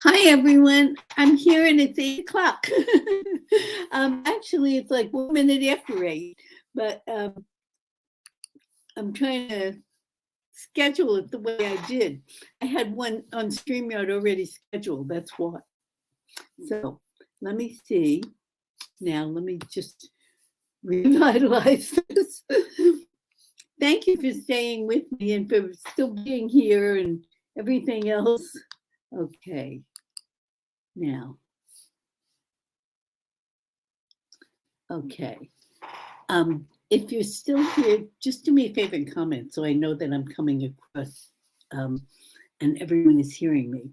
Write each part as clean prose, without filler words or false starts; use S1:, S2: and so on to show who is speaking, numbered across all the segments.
S1: Hi, everyone. I'm here and it's 8 o'clock. Actually, it's like 1 minute after 8, but I'm trying to schedule it the way I did. I had one on StreamYard already scheduled. That's why. So let me see. Now, let me just revitalize this. Thank you for staying with me and for still being here and everything else. Okay. Now, okay. If you're still here, just do me a favor and comment so I know that I'm coming across and everyone is hearing me.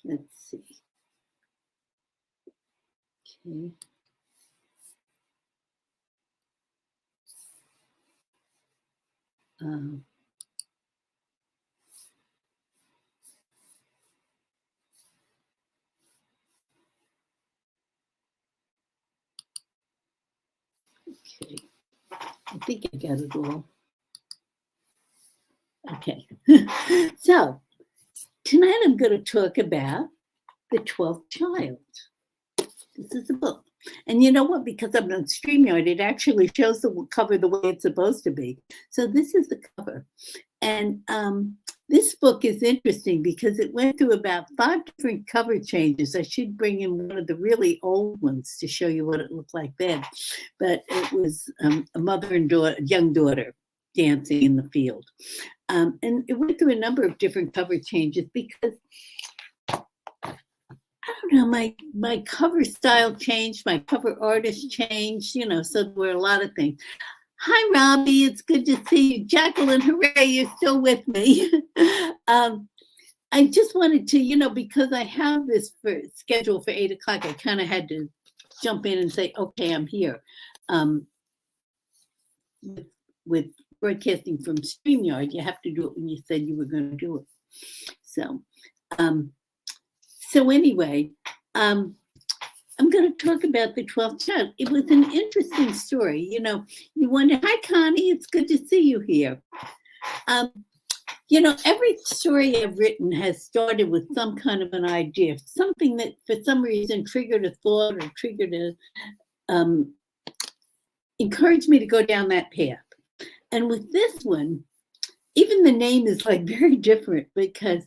S1: Let's see. Okay. Okay. I think I got it all. Okay. So tonight I'm going to talk about The 12th Child. This is a book. And you know what? Because I'm on StreamYard, it actually shows the cover the way it's supposed to be. So this is the cover. And this book is interesting because it went through about 5 different cover changes. I should bring in one of the really old ones to show you what it looked like then. But it was a mother and young daughter dancing in the field. And it went through a number of different cover changes because I don't know, my cover style changed, my cover artist changed, so there were a lot of things. Hi, Robbie. It's good to see you. Jacqueline, hooray, you're still with me. I just wanted to, because I have this schedule for 8 o'clock, I kind of had to jump in and say, okay, I'm here. With broadcasting from StreamYard, you have to do it when you said you were going to do it. So anyway, I'm going to talk about The 12th Child. It was an interesting story. You wonder, hi, Connie, it's good to see you here. Every story I've written has started with some kind of an idea, something that for some reason triggered a thought or triggered encouraged me to go down that path. And with this one, even the name is like very different because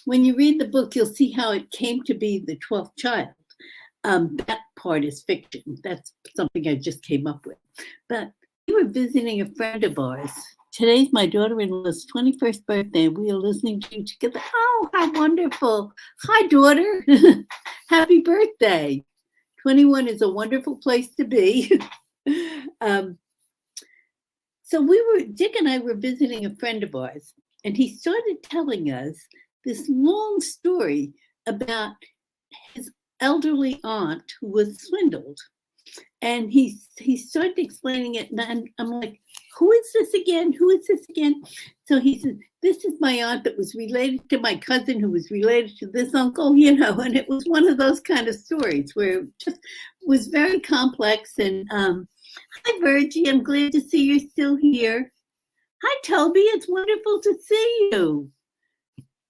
S1: when you read the book, you'll see how it came to be The 12th Child. That part is fiction. That's something I just came up with. But we were visiting a friend of ours. Today's my daughter-in-law's 21st birthday. We are listening to you together. Oh, how wonderful. Hi, daughter. Happy birthday. 21 is a wonderful place to be. So Dick and I were visiting a friend of ours, and he started telling us this long story about his elderly aunt who was swindled. And he started explaining it, and I'm like, who is this again? Who is this again? So he said, this is my aunt that was related to my cousin who was related to this uncle, and it was one of those kind of stories where it just was very complex. And hi, Virgie, I'm glad to see you're still here. Hi, Toby, it's wonderful to see you.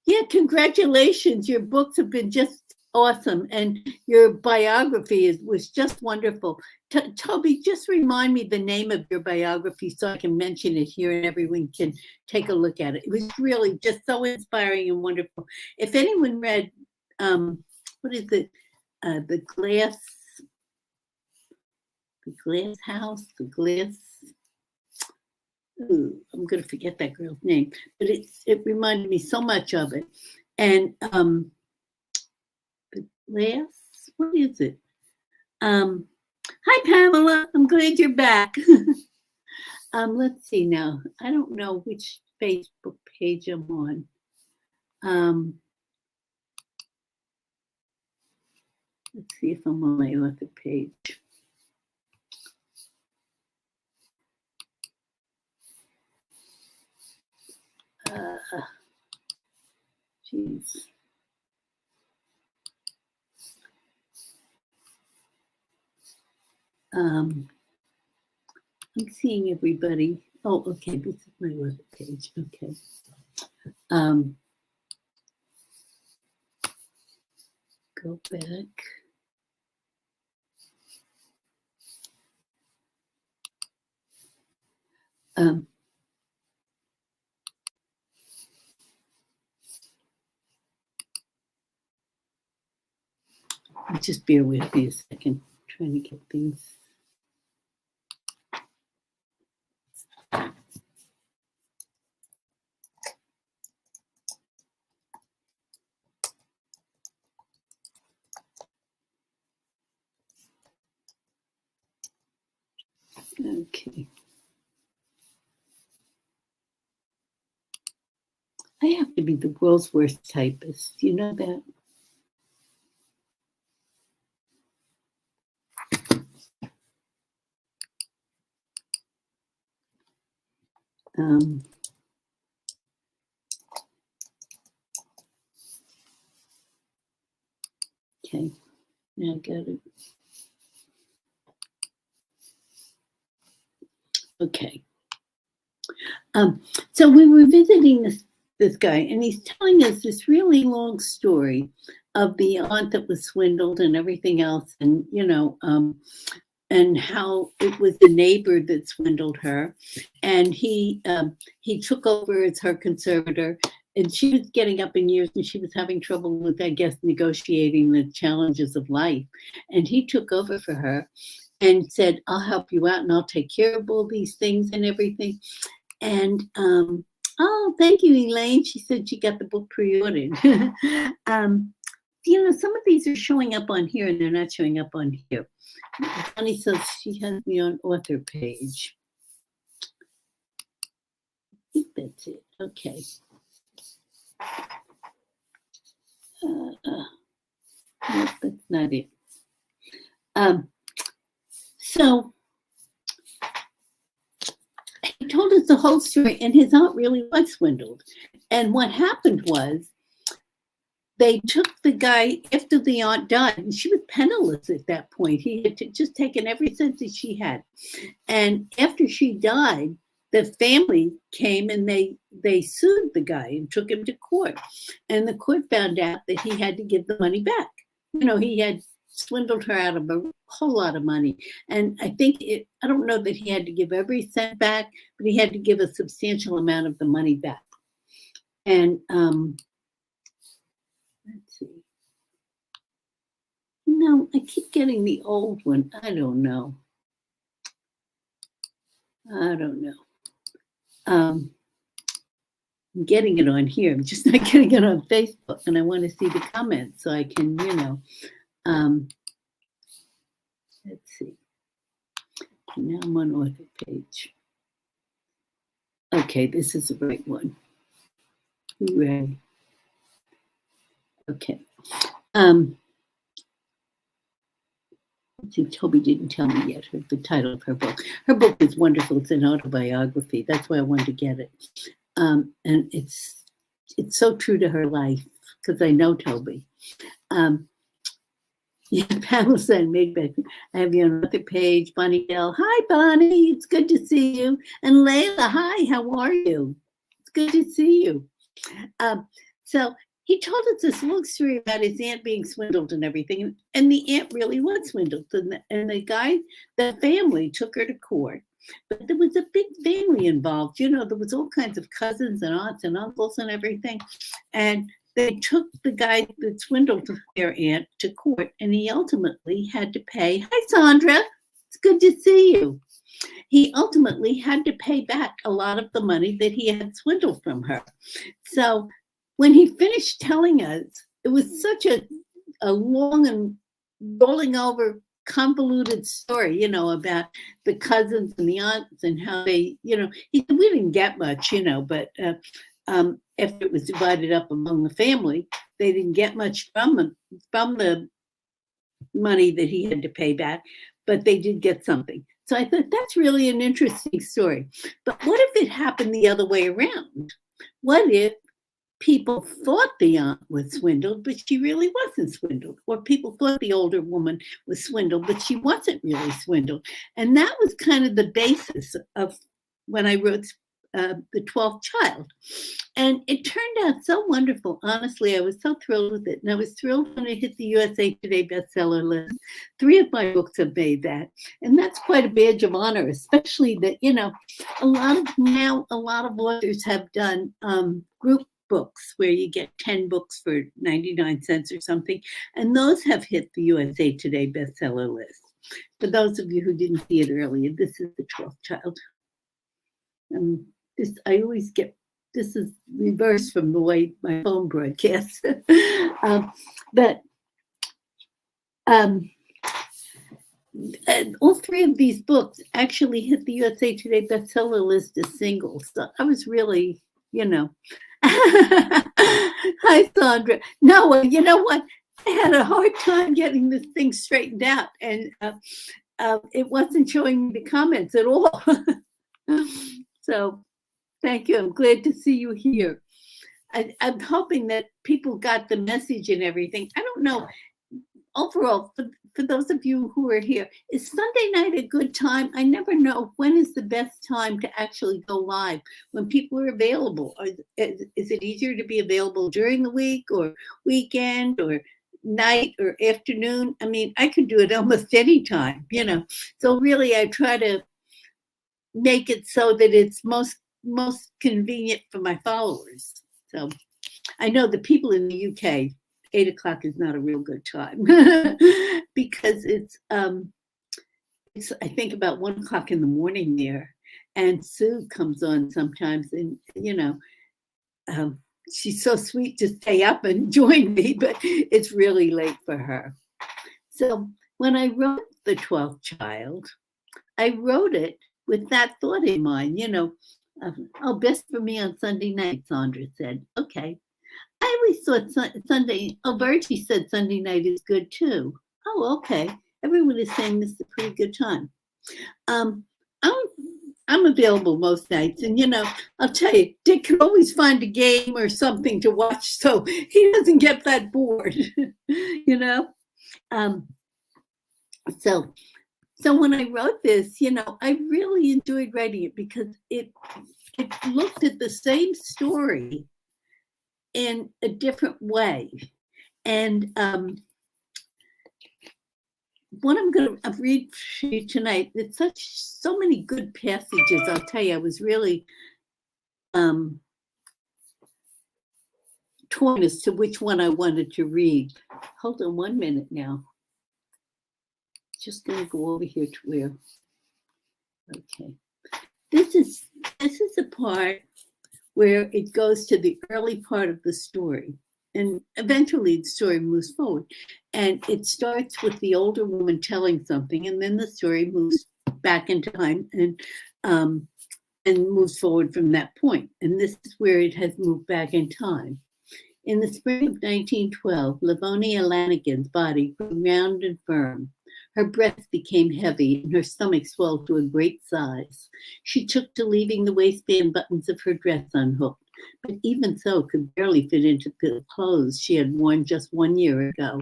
S1: Yeah, congratulations. Your books have been just awesome, and your biography was just wonderful. Toby, just remind me the name of your biography so I can mention it here and everyone can take a look at it. It was really just so inspiring and wonderful. If anyone read, what is it, the glass house, ooh, I'm going to forget that girl's name, but it reminded me so much of it. And the glass, what is it? Hi, Pamela. I'm glad you're back. Let's see now. I don't know which Facebook page I'm on. Let's see if I'm on my author page. Jeez. I'm seeing everybody. Oh, okay. This is my author page. Okay. Go back. Just bear with me a second. I'm trying to get things. Okay. I have to be the world's worst typist. You know that? Okay, now I got it. Okay. So we were visiting this guy, and he's telling us this really long story of the aunt that was swindled and everything else, and and how it was the neighbor that swindled her, and he took over as her conservator, and she was getting up in years, and she was having trouble with, I guess, negotiating the challenges of life, and he took over for her and said, I'll help you out and I'll take care of all these things and everything. And oh, thank you, Elaine. She said she got the book pre-ordered. Some of these are showing up on here and they're not showing up on here. Bonnie says she has me on author page. I think that's it. Okay. Nope, that's not it. So he told us the whole story, and his aunt really was swindled. And what happened was they took the guy after the aunt died, and she was penniless at that point. He had just taken every cent that she had. And after she died, the family came and they sued the guy and took him to court. And the court found out that he had to give the money back. He had swindled her out of a whole lot of money. And I think I don't know that he had to give every cent back, but he had to give a substantial amount of the money back. And let's see. No, I keep getting the old one. I don't know. I'm getting it on here. I'm just not getting it on Facebook, and I want to see the comments so I can, let's see. Now I'm on author page. Okay, this is the right one. Hooray. Okay. Let's see, Toby didn't tell me yet the title of her book. Her book is wonderful. It's an autobiography. That's why I wanted to get it. And it's so true to her life because I know Toby. Pamela said, I have you on another page. Bonnie Dell, hi, Bonnie. It's good to see you. And Layla, hi, how are you? It's good to see you. So he told us this long story about his aunt being swindled and everything. And the aunt really was swindled. And the family took her to court. But there was a big family involved. There was all kinds of cousins and aunts and uncles and everything. And they took the guy that swindled their aunt to court, and he ultimately had to pay. Hi, Sandra. It's good to see you. He ultimately had to pay back a lot of the money that he had swindled from her. So when he finished telling us, it was such a long and rolling over convoluted story, about the cousins and the aunts and how they, he said, we didn't get much, but after it was divided up among the family, they didn't get much from the money that he had to pay back, but they did get something. So I thought that's really an interesting story. But what if it happened the other way around? What if people thought the aunt was swindled, but she really wasn't swindled? Or people thought the older woman was swindled, but she wasn't really swindled. And that was kind of the basis of when I wrote the 12th child. And it turned out so wonderful. Honestly, I was so thrilled with it. And I was thrilled when it hit the USA Today bestseller list. 3 of my books have made that. And that's quite a badge of honor, especially that, a lot of authors have done group books where you get 10 books for 99 cents or something. And those have hit the USA Today bestseller list. For those of you who didn't see it earlier, this is the 12th child. This is reversed from the way my phone broadcasts. But all 3 of these books actually hit the USA Today bestseller list as singles. So I was really, Hi, Sandra. No, you know what? I had a hard time getting this thing straightened out, and it wasn't showing me the comments at all. So thank you. I'm glad to see you here. I'm hoping that people got the message and everything. I don't know. Overall, for those of you who are here, is Sunday night a good time? I never know when is the best time to actually go live, when people are available. Is it easier to be available during the week or weekend or night or afternoon? I mean, I could do it almost any time, So really, I try to make it so that it's most convenient for my followers. So I know the people in the UK, 8 o'clock is not a real good time because it's I think about 1 o'clock in the morning there, and Sue comes on sometimes, and she's so sweet to stay up and join me, but it's really late for her. So when I wrote The 12th Child, I wrote it with that thought in mind, best for me on Sunday night, Sandra said. Okay. I always thought Sunday, Virgie said Sunday night is good too. Oh, okay. Everyone is saying this is a pretty good time. I'm available most nights, and I'll tell you, Dick can always find a game or something to watch, so he doesn't get that bored, So when I wrote this, I really enjoyed writing it because it looked at the same story in a different way. And what I'm going to read for you tonight, it's so many good passages. I'll tell you, I was really torn as to which one I wanted to read. Hold on 1 minute now. Just going to go over here to where. Okay. This is the part where it goes to the early part of the story. And eventually the story moves forward. And it starts with the older woman telling something, and then the story moves back in time and moves forward from that point. And this is where it has moved back in time. In the spring of 1912, Livonia Lanigan's body grew round and firm. Her breath became heavy and her stomach swelled to a great size. She took to leaving the waistband buttons of her dress unhooked, but even so could barely fit into the clothes she had worn just 1 year ago.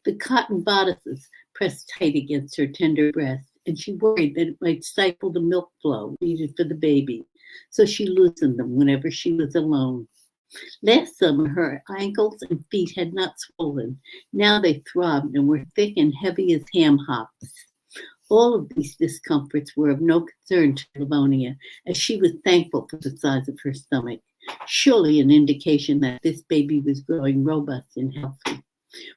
S1: The cotton bodices pressed tight against her tender breast, and she worried that it might stifle the milk flow needed for the baby, so she loosened them whenever she was alone. Last summer, her ankles and feet had not swollen. Now they throbbed and were thick and heavy as ham hocks. All of these discomforts were of no concern to Livonia, as she was thankful for the size of her stomach, surely an indication that this baby was growing robust and healthy.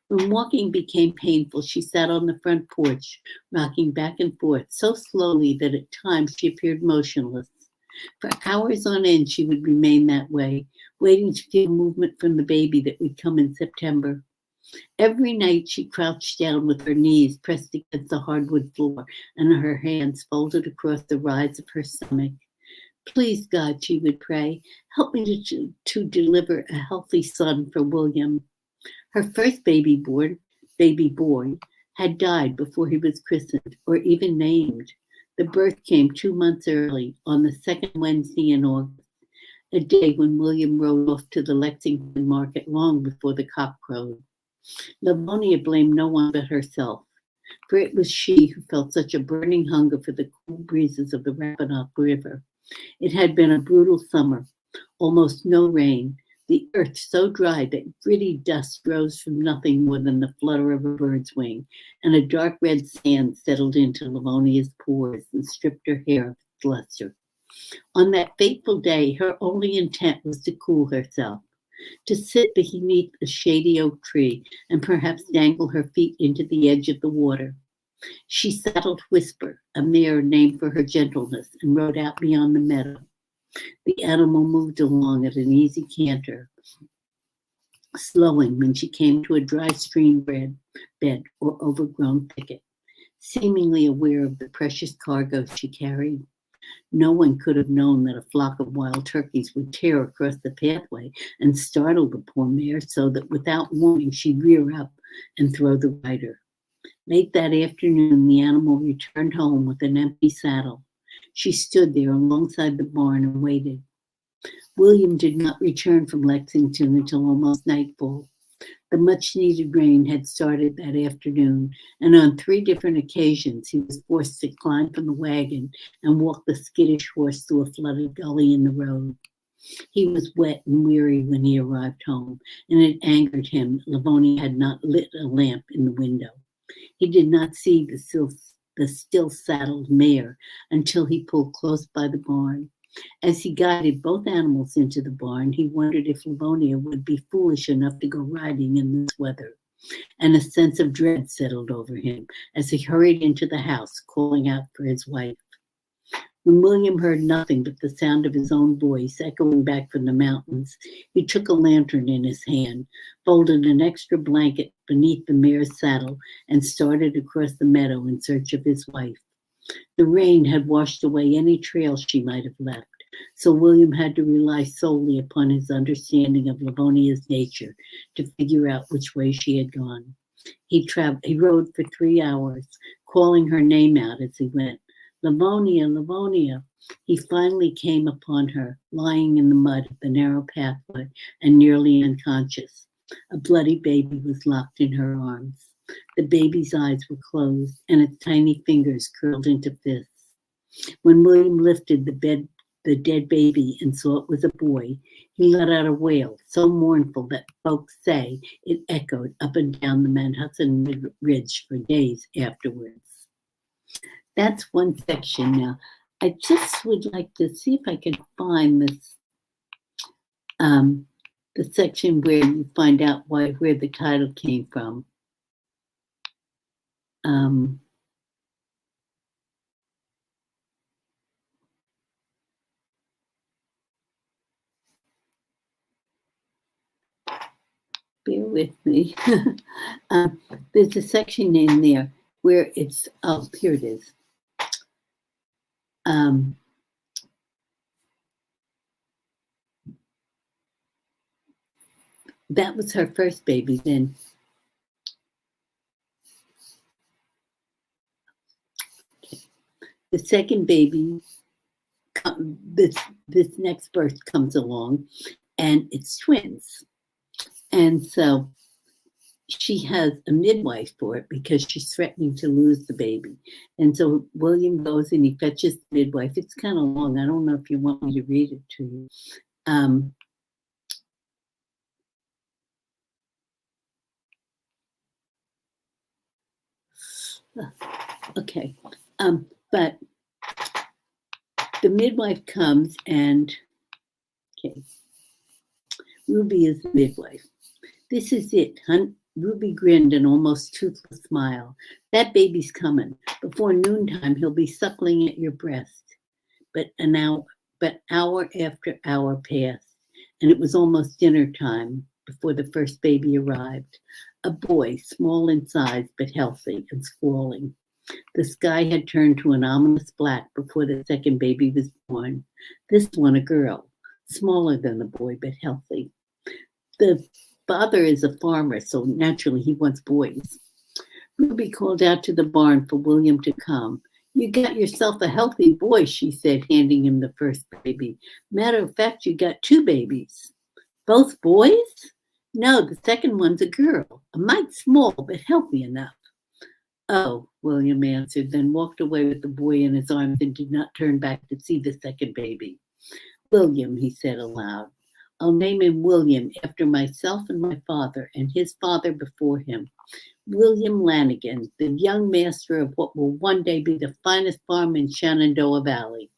S1: When walking became painful, she sat on the front porch, rocking back and forth so slowly that at times she appeared motionless. For hours on end, she would remain that way, waiting to feel movement from the baby that would come in September. Every night she crouched down with her knees pressed against the hardwood floor and her hands folded across the rise of her stomach. Please, God, she would pray, help me to deliver a healthy son for William. Her first baby boy, had died before he was christened or even named. The birth came 2 months early, on the second Wednesday in August, a day when William rode off to the Lexington market long before the cock crowed. Livonia blamed no one but herself, for it was she who felt such a burning hunger for the cool breezes of the Rappahannock River, It had been a brutal summer, almost no rain, the earth so dry that gritty dust rose from nothing more than the flutter of a bird's wing, and a dark red sand settled into Livonia's pores and stripped her hair of its luster. On that fateful day, her only intent was to cool herself, to sit beneath a shady oak tree and perhaps dangle her feet into the edge of the water. She saddled Whisper, a mare named for her gentleness, and rode out beyond the meadow. The animal moved along at an easy canter, slowing when she came to a dry stream bed or overgrown thicket, seemingly aware of the precious cargo she carried. No one could have known that a flock of wild turkeys would tear across the pathway and startle the poor mare so that without warning she'd rear up and throw the rider. Late that afternoon, the animal returned home with an empty saddle. She stood there alongside the barn and waited. William did not return from Lexington until almost nightfall. The much-needed rain had started that afternoon, and on 3 different occasions he was forced to climb from the wagon and walk the skittish horse through a flooded gully in the road. He was wet and weary when he arrived home, and it angered him that Livonia had not lit a lamp in the window. He did not see the still saddled mare until he pulled close by the barn. As he guided both animals into the barn, he wondered if Livonia would be foolish enough to go riding in this weather, and a sense of dread settled over him as he hurried into the house, calling out for his wife. When William heard nothing but the sound of his own voice echoing back from the mountains, he took a lantern in his hand, folded an extra blanket beneath the mare's saddle, and started across the meadow in search of his wife. The rain had washed away any trail she might have left, so William had to rely solely upon his understanding of Livonia's nature to figure out which way she had gone. He rode for 3 hours, calling her name out as he went. Livonia, Livonia. He finally came upon her, lying in the mud of the narrow pathway and nearly unconscious. A bloody baby was locked in her arms. The baby's eyes were closed, and its tiny fingers curled into fists. When William lifted the dead baby and saw it was a boy, he let out a wail so mournful that folks say it echoed up and down the Manhattan Ridge for days afterwards. That's one section now. I just would like to see if I can find this, the section where you find out where the title came from. Bear with me. There's a section in there where it's, oh, here it is. That was her first baby. Then the second baby, this next birth comes along, and it's twins. And so she has a midwife for it because she's threatening to lose the baby. And so William goes and he fetches the midwife. It's kind of long. I don't know if you want me to read it to you. Okay. But the midwife comes and, okay, Ruby is the midwife. This is it, hun. Ruby grinned an almost toothless smile. That baby's coming. Before noontime, he'll be suckling at your breast. But hour after hour passed, and it was almost dinner time before the first baby arrived. A boy, small in size but healthy and squalling. The sky had turned to an ominous black before the second baby was born. This one a girl, smaller than the boy but healthy. The father is a farmer, so naturally he wants boys. Ruby called out to the barn for William to come. You got yourself a healthy boy, she said, handing him the first baby. Matter of fact, you got 2 babies. Both boys? No, the second one's a girl, a mite small, but healthy enough. Oh, William answered, then walked away with the boy in his arms and did not turn back to see the second baby. William, he said aloud. I'll name him William after myself and my father and his father before him. William Lanigan, the young master of what will one day be the finest farm in Shenandoah Valley.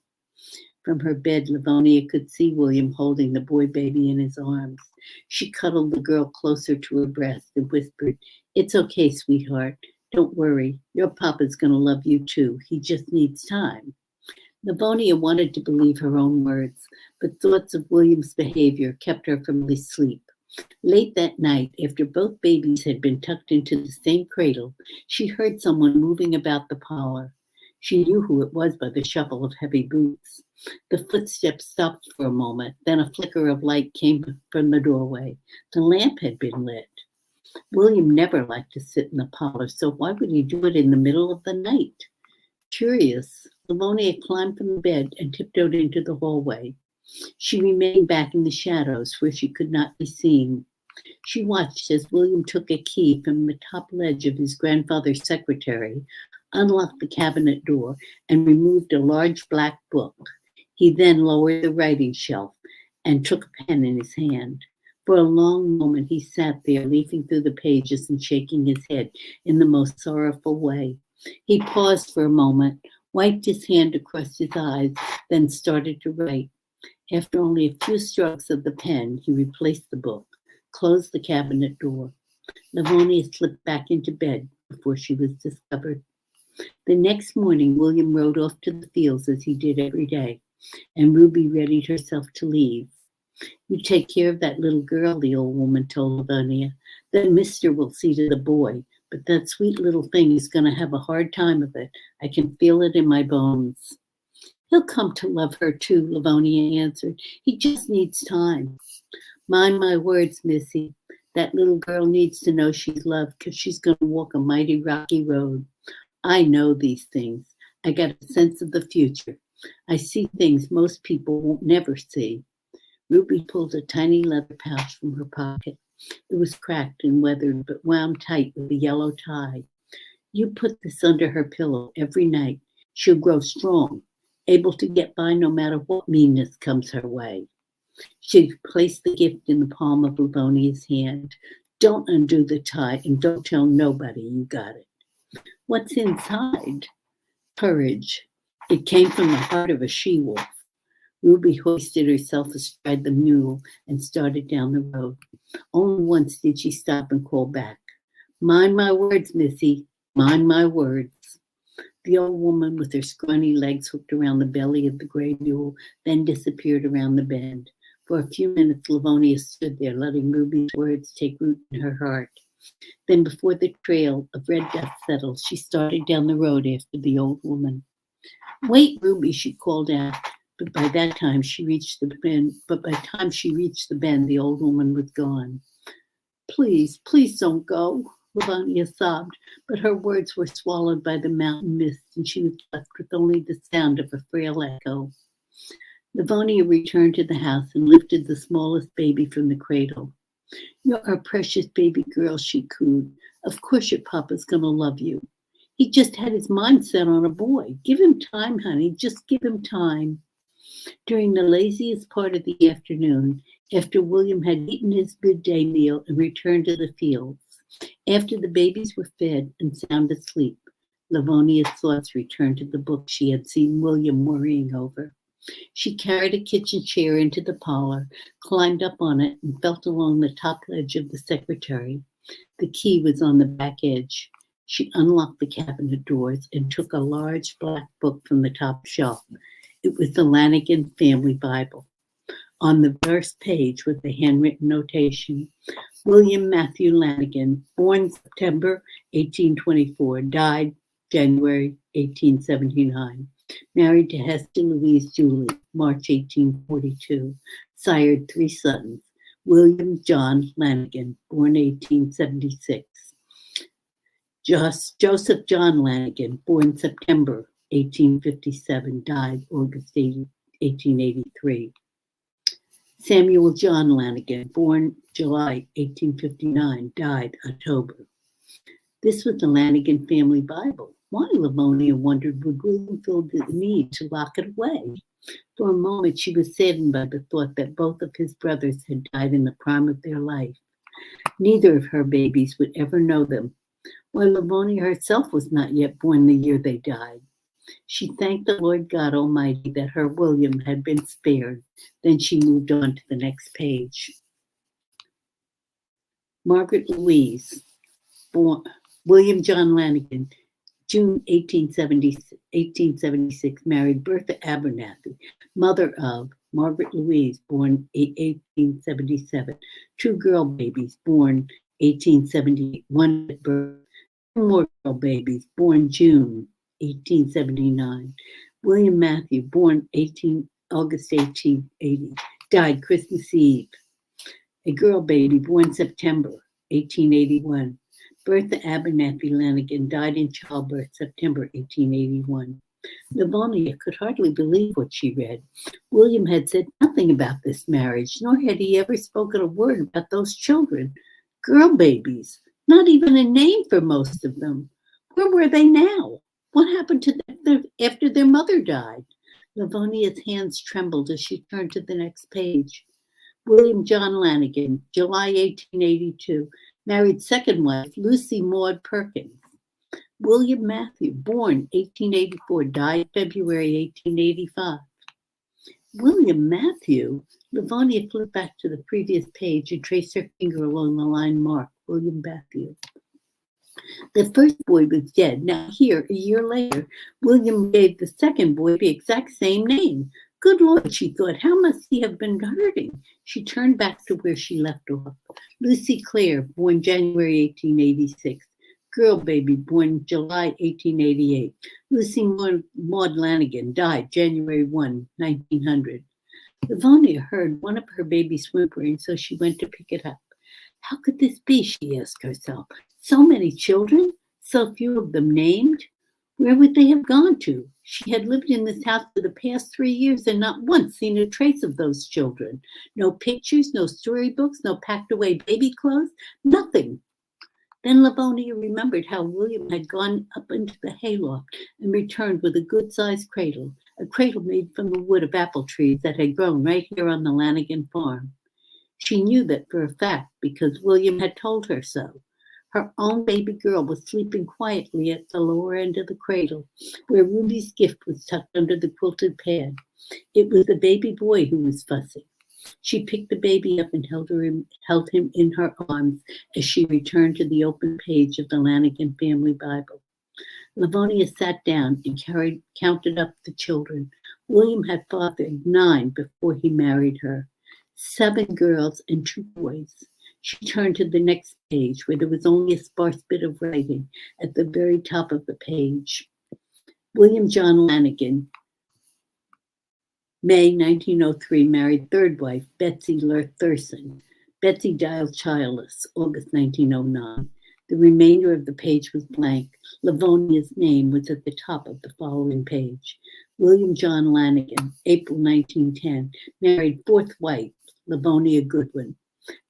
S1: From her bed, Livonia could see William holding the boy baby in his arms. She cuddled the girl closer to her breast and whispered, It's okay, sweetheart. Don't worry. Your papa's going to love you too. He just needs time. Livonia wanted to believe her own words, but thoughts of William's behavior kept her from sleep. Late that night, after both babies had been tucked into the same cradle, she heard someone moving about the parlor. She knew who it was by the shuffle of heavy boots. The footsteps stopped for a moment, then a flicker of light came from the doorway. The lamp had been lit. William never liked to sit in the parlor, so why would he do it in the middle of the night? Curious, Livonia climbed from the bed and tiptoed into the hallway. She remained back in the shadows where she could not be seen. She watched as William took a key from the top ledge of his grandfather's secretary, unlocked the cabinet door, and removed a large black book. He then lowered the writing shelf and took a pen in his hand. For a long moment he sat there, leafing through the pages and shaking his head in the most sorrowful way. He paused for a moment, wiped his hand across his eyes, then started to write. After only a few strokes of the pen, he replaced the book, closed the cabinet door. Livonia slipped back into bed before she was discovered. The next morning, William rode off to the fields as he did every day, and Ruby readied herself to leave. You take care of that little girl, the old woman told Livonia. Then Mister will see to the boy, but that sweet little thing is going to have a hard time of it. I can feel it in my bones. He'll come to love her too, Livonia answered. He just needs time. Mind my words, Missy. That little girl needs to know she's loved because she's going to walk a mighty rocky road. I know these things. I got a sense of the future. I see things most people won't never see. Ruby pulled a tiny leather pouch from her pocket. It was cracked and weathered, but wound tight with a yellow tie. You put this under her pillow every night. She'll grow strong, able to get by no matter what meanness comes her way. She placed the gift in the palm of Livonia's hand. Don't undo the tie and don't tell nobody you got it. What's inside? Courage. It came from the heart of a she-wolf. Ruby hoisted herself astride the mule and started down the road. Only once did she stop and call back. Mind my words, Missy. Mind my words. The old woman with her scrawny legs hooked around the belly of the gray mule, then disappeared around the bend. For a few minutes, Livonia stood there, letting Ruby's words take root in her heart. Then, before the trail of red dust settled, she started down the road after the old woman. Wait, Ruby, she called out. But by the time she reached the bend, the old woman was gone. Please, please don't go, Livonia sobbed, but her words were swallowed by the mountain mist, and she was left with only the sound of a frail echo. Livonia returned to the house and lifted the smallest baby from the cradle. You're our precious baby girl, she cooed. Of course your papa's going to love you. He just had his mind set on a boy. Give him time, honey. Just give him time. During the laziest part of the afternoon, after William had eaten his midday meal and returned to the fields, after the babies were fed and sound asleep, Livonia's thoughts returned to the book she had seen William worrying over. She carried a kitchen chair into the parlor, climbed up on it, and felt along the top ledge of the secretary. The key was on the back edge. She unlocked the cabinet doors and took a large black book from the top shelf. It was the Lanigan Family Bible. On the first page was a handwritten notation. William Matthew Lanigan, born September 1824, died January 1879. Married to Hester Louise Julie, March 1842. Sired 3 sons. William John Lanigan, born 1876. Joseph John Lanigan, born September 1857, died August 1883. Samuel John Lanigan, born July 1859, died October. This was the Lanigan family Bible. Why, Livonia wondered, would William feel the need to lock it away? For a moment, she was saddened by the thought that both of his brothers had died in the prime of their life. Neither of her babies would ever know them, while Livonia herself was not yet born the year they died. She thanked the Lord God Almighty that her William had been spared. Then she moved on to the next page. Margaret Louise, born William John Lanigan, June 1876, married Bertha Abernathy, mother of Margaret Louise, born 1877, two girl babies, born 1878, one at birth, two more girl babies, born June 1879. William Matthew, born August 1880, died Christmas Eve. A girl baby, born September 1881. Bertha Abernathy Lanigan died in childbirth September 1881. Livonia could hardly believe what she read. William had said nothing about this marriage, nor had he ever spoken a word about those children. Girl babies, not even a name for most of them. Where were they now? What happened to them after their mother died? Livonia's hands trembled as she turned to the next page. William John Lanigan, July 1882, married second wife, Lucy Maud Perkins. William Matthew, born 1884, died February 1885. William Matthew? Livonia flipped back to the previous page and traced her finger along the line marked William Matthew. The first boy was dead. Now here, a year later, William gave the second boy the exact same name. Good Lord, she thought, how must he have been hurting? She turned back to where she left off. Lucy Clare, born January 1886. Girl baby, born July 1888. Lucy Maud Lanigan, died January 1, 1900. Livonia heard one of her babies whimpering, so she went to pick it up. How could this be, she asked herself. So many children, so few of them named. Where would they have gone to? She had lived in this house for the past 3 years and not once seen a trace of those children. No pictures, no storybooks, no packed away baby clothes, nothing. Then Livonia remembered how William had gone up into the hayloft and returned with a good-sized cradle, a cradle made from the wood of apple trees that had grown right here on the Lanigan farm. She knew that for a fact because William had told her so. Her own baby girl was sleeping quietly at the lower end of the cradle, where Ruby's gift was tucked under the quilted pad. It was the baby boy who was fussing. She picked the baby up and held him in her arms as she returned to the open page of the Lanigan family Bible. Livonia sat down and counted up the children. William had fathered 9 before he married her. 7 girls and 2 boys. She turned to the next page where there was only a sparse bit of writing at the very top of the page. William John Lanigan, May 1903, married third wife, Betsy Lee Thurston. Betsy died childless, August 1909. The remainder of the page was blank. Livonia's name was at the top of the following page. William John Lanigan, April 1910, married fourth wife, Livonia Goodwin.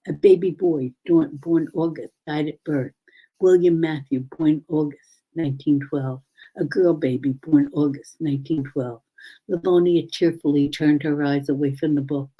S1: A baby boy born August, died at birth. William Matthew, born August 1912. A girl baby born August 1912. Livonia tearfully turned her eyes away from the book.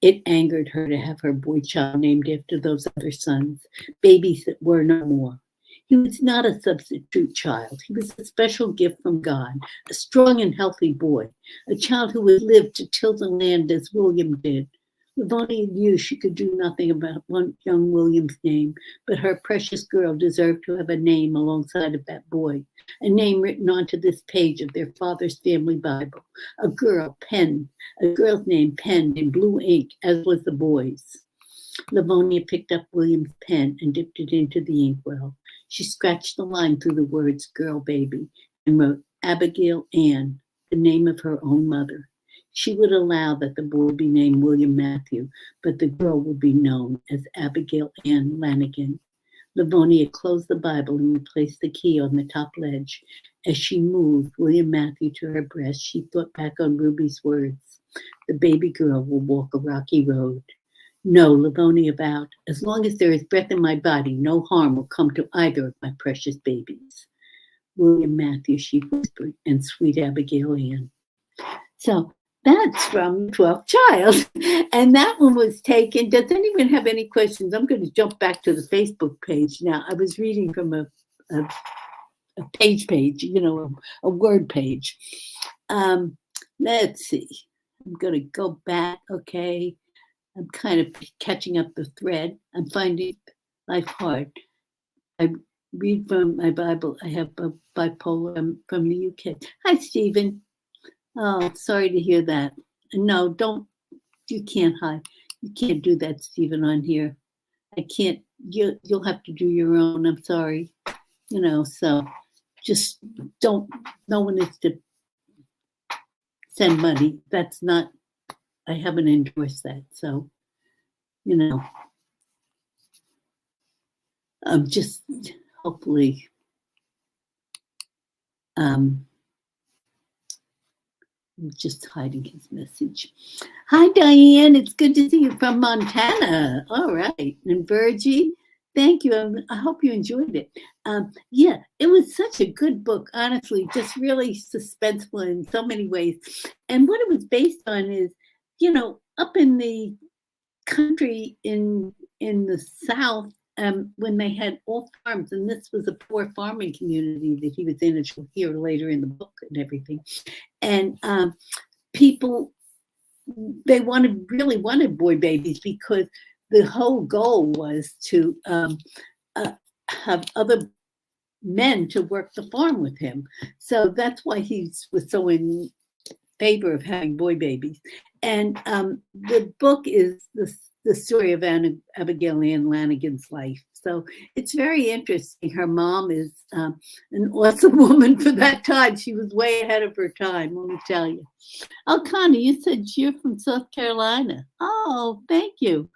S1: It angered her to have her boy child named after those other sons, babies that were no more. He was not a substitute child. He was a special gift from God, a strong and healthy boy, a child who would live to till the land as William did. Livonia knew she could do nothing about young William's name, but her precious girl deserved to have a name alongside of that boy, a name written onto this page of their father's family Bible. A girl's name penned in blue ink, as was the boy's. Livonia picked up William's pen and dipped it into the inkwell. She scratched the line through the words girl baby and wrote Abigail Ann, the name of her own mother. She would allow that the boy be named William Matthew, but the girl would be known as Abigail Ann Lanigan. Livonia closed the Bible and replaced the key on the top ledge. As she moved William Matthew to her breast, she thought back on Ruby's words. The baby girl will walk a rocky road. No, Livonia vowed, as long as there is breath in my body, no harm will come to either of my precious babies. William Matthew, she whispered, and sweet Abigail Ann. So that's from 12th Child. And that one was taken. Does anyone have any questions? I'm going to jump back to the Facebook page now. I was reading from a page, a word page. Let's see. I'm going to go back. Okay. I'm kind of catching up the thread. I'm finding life hard. I read from my Bible. I have a bipolar from the UK. Hi, Stephen. Oh, sorry to hear that. No, don't. You can't hide. You can't do that, Stephen, on here. I can't. You'll have to do your own. I'm sorry. So just don't. No one is to send money. That's not. I haven't endorsed that. So, I'm just hopefully. I'm just hiding his message. Hi, Diane. It's good to see you from Montana. All right. And Virgie, thank you. I hope you enjoyed it. Yeah, it was such a good book, honestly, just really suspenseful in so many ways. And what it was based on is, up in the country in the South, when they had all farms, and this was a poor farming community that he was in, as you'll hear later in the book and everything. And people, they really wanted boy babies because the whole goal was to have other men to work the farm with him. So that's why he was so in favor of having boy babies. And the book is the story of Abigail Ann Lanigan's life. So it's very interesting. Her mom is an awesome woman for that time. She was way ahead of her time, let me tell you. Oh, Connie, you said you're from South Carolina. Oh, thank you.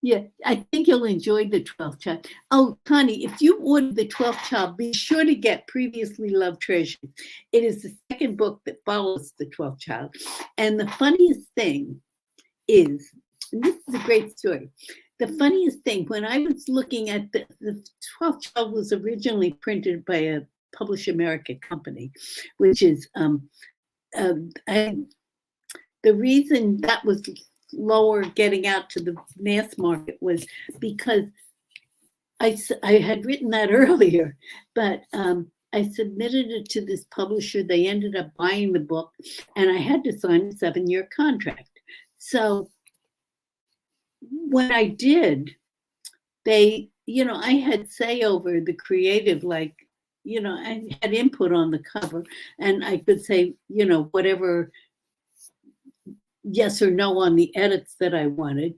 S1: Yeah, I think you'll enjoy the 12th Child. Oh, Connie, if you order the 12th Child, be sure to get Previously Loved Treasures. It is the second book that follows the 12th Child. And the funniest thing is, and this is a great story, the funniest thing, when I was looking at the 12th Child was originally printed by a Publish America company, which is, the reason that was lower getting out to the mass market was because I had written that earlier, but I submitted it to this publisher. They ended up buying the book, and I had to sign a 7-year contract. So when I did, I had say over the creative, I had input on the cover, and I could say, whatever yes or no on the edits that I wanted.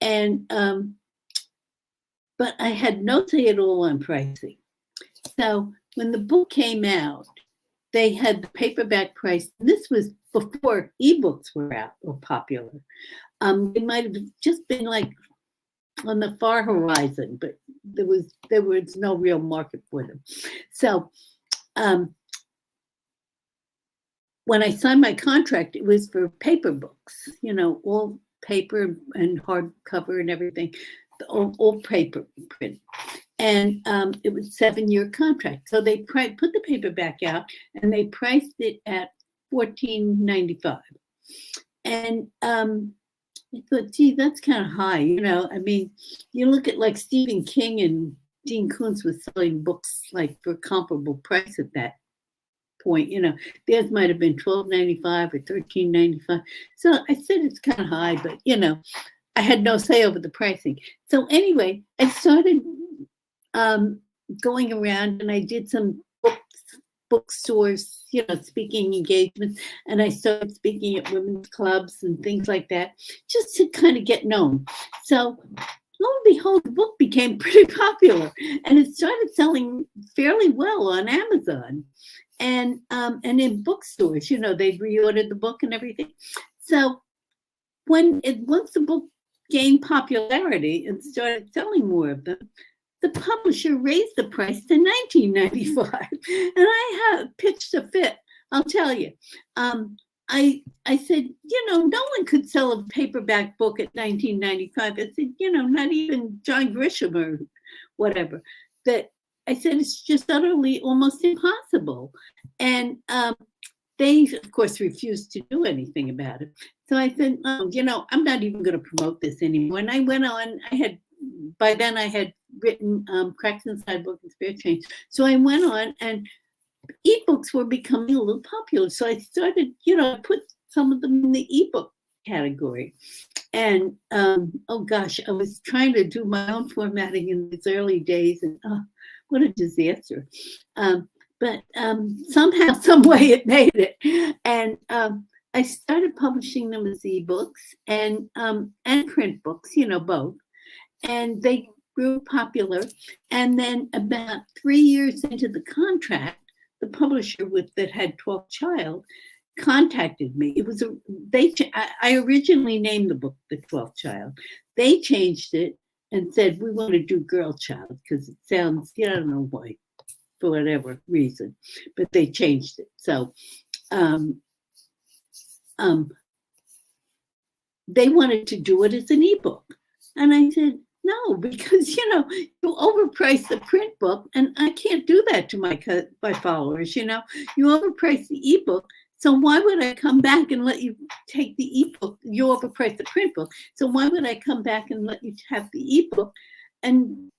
S1: And, but I had no say at all on pricing. So when the book came out, they had the paperback price. This was before ebooks were out or popular. It might have just been on the far horizon, but there was no real market for them. So when I signed my contract, it was for paper books, all paper and hardcover and everything, all paper print. And it was a 7-year contract. So they put the paperback out and they priced it at $14.95. And I thought, gee, that's kind of high. You look at Stephen King and Dean Koontz was selling books for a comparable price at that point. Theirs might have been $12.95 or $13.95. So I said it's kind of high, but I had no say over the pricing. So anyway, I started going around and I did some bookstores, speaking engagements, and I started speaking at women's clubs and things like that, just to kind of get known. So lo and behold, the book became pretty popular, and it started selling fairly well on Amazon and in bookstores. They'd reordered the book and everything. So once the book gained popularity and started selling more of them, the publisher raised the price to $19.95, and I pitched a fit. I'll tell you. I said, no one could sell a paperback book at 1995. I said, not even John Grisham or whatever. That I said, it's just utterly almost impossible. And they, of course, refused to do anything about it. So I said, I'm not even going to promote this anymore. And I went on, by then I had written Cracks Inside Book and Spare Change. So I went on, and ebooks were becoming a little popular. So I started, I put some of them in the ebook category. And oh gosh, I was trying to do my own formatting in these early days, and what a disaster. But somehow, some way it made it. And I started publishing them as ebooks and print books, both. And they grew popular. And then about 3 years into the contract, the publisher that had 12th Child contacted me. I originally named the book The 12th Child. They changed it and said, we want to do Girl Child because it sounds, I don't know why, for whatever reason, but they changed it. So they wanted to do it as an ebook. And I said, no, because, you overprice the print book, and I can't do that to my followers, You overprice the ebook, so why would I come back and let you take the ebook? You overprice the print book, so why would I come back and let you have the ebook? And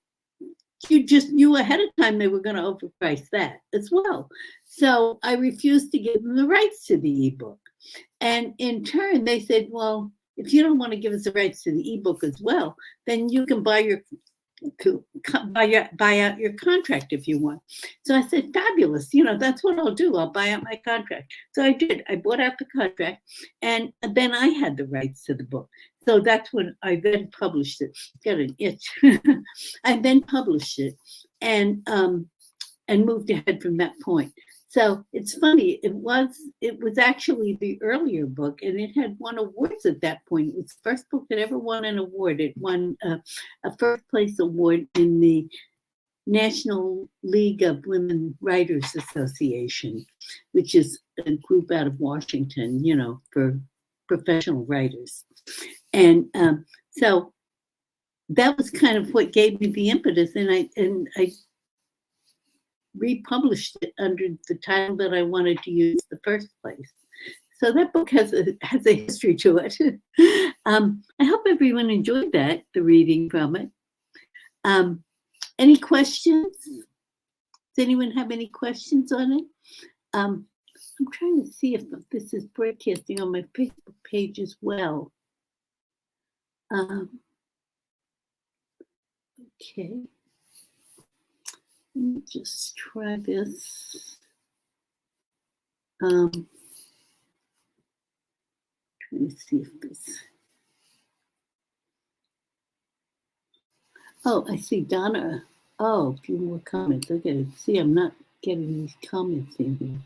S1: you just knew ahead of time they were going to overprice that as well. So I refused to give them the rights to the ebook. And in turn, they said, well, if you don't want to give us the rights to the ebook as well, then you can buy out your contract if you want. So I said, fabulous. That's what I'll do. I'll buy out my contract. So I did. I bought out the contract, and then I had the rights to the book. So that's when I then published it. Got an itch. I then published it and moved ahead from that point. So it's funny. It was actually the earlier book, and it had won awards at that point. It was the first book that ever won an award. It won a first place award in the National League of Women Writers Association, which is a group out of Washington, for professional writers. And so that was kind of what gave me the impetus, and I republished it under the title that I wanted to use in the first place. So that book has a history to it. I hope everyone enjoyed the reading from it. Any questions? Does anyone have any questions on it? I'm trying to see if this is broadcasting on my Facebook page as well. Okay. Let me just try this. Trying to see if this. Oh, I see Donna. Oh, a few more comments. Okay, see, I'm not getting these comments in here.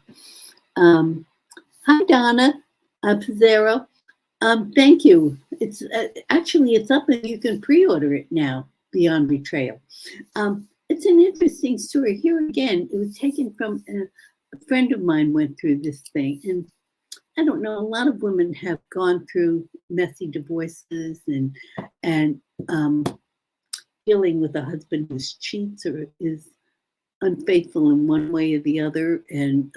S1: Hi, Donna Pizzaro. Thank you. It's actually it's up and you can pre-order it now. Beyond Betrayal. It's an interesting story. Here again, it was taken from a friend of mine went through this thing, and I don't know. A lot of women have gone through messy divorces and dealing with a husband who cheats or is unfaithful in one way or the other, and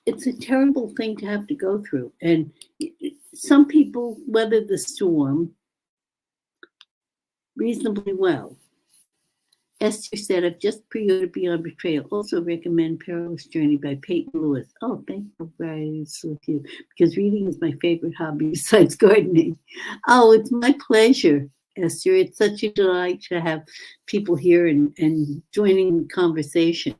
S1: it's a terrible thing to have to go through. And some people weather the storm reasonably well. Esther said, I've just pre-ordered Beyond Betrayal. Also recommend Perilous Journey by Peyton Lewis. Oh, thank you, guys, with you, because reading is my favorite hobby besides gardening. Oh, it's my pleasure, Esther. It's such a delight to have people here and joining the conversation.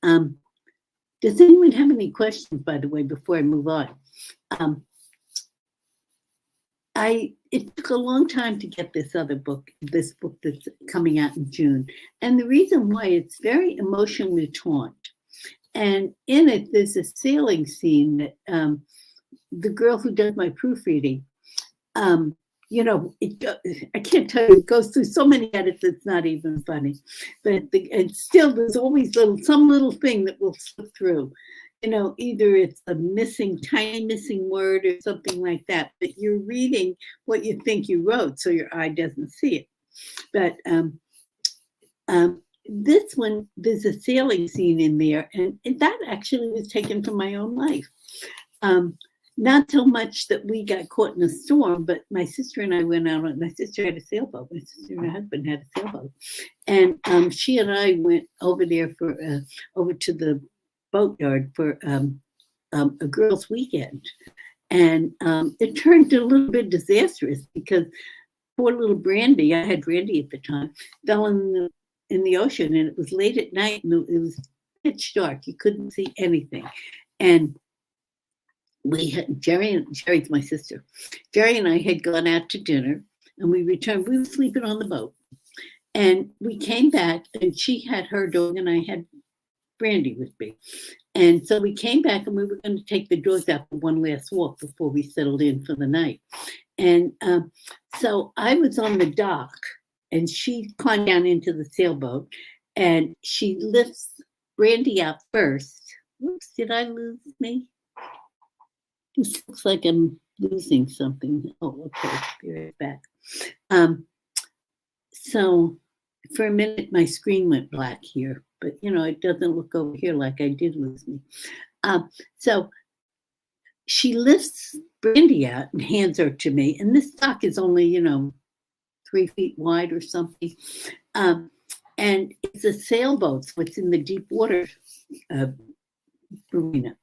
S1: Does anyone have any questions, by the way, before I move on? It took a long time to get this book that's coming out in June. And the reason why, it's very emotionally taunt. And in it, there's a sailing scene that the girl who does my proofreading, I can't tell you, it goes through so many edits, it's not even funny. But and still, there's always some little thing that will slip through. either it's a tiny missing word or something like that, but you're reading what you think you wrote, so your eye doesn't see it. But this one, there's a sailing scene in there, and that actually was taken from my own life. Not so much that we got caught in a storm, but my sister and I went out. My sister had a sailboat. My sister and her husband had a sailboat, and she and I went over there over to the boatyard for a girls' weekend, and it turned a little bit disastrous because poor little Brandy, I had Brandy at the time, fell in the ocean, and it was late at night, and it was pitch dark. You couldn't see anything, and we had Jerry's my sister. Jerry and I had gone out to dinner, and we returned. We were sleeping on the boat, and we came back, and she had her dog, and I had Brandy with me. And so we came back, and we were going to take the dogs out for one last walk before we settled in for the night. And so I was on the dock, and she climbed down into the sailboat, and she lifts Brandy out first. Whoops, did I lose me? This looks like I'm losing something. Oh, okay, be right back. So for a minute, my screen went black here, but it doesn't look over here like I did lose me. So she lifts Brandy out and hands her to me, and this dock is only 3 feet wide or something, and it's a sailboat, so it's in the deep water arena.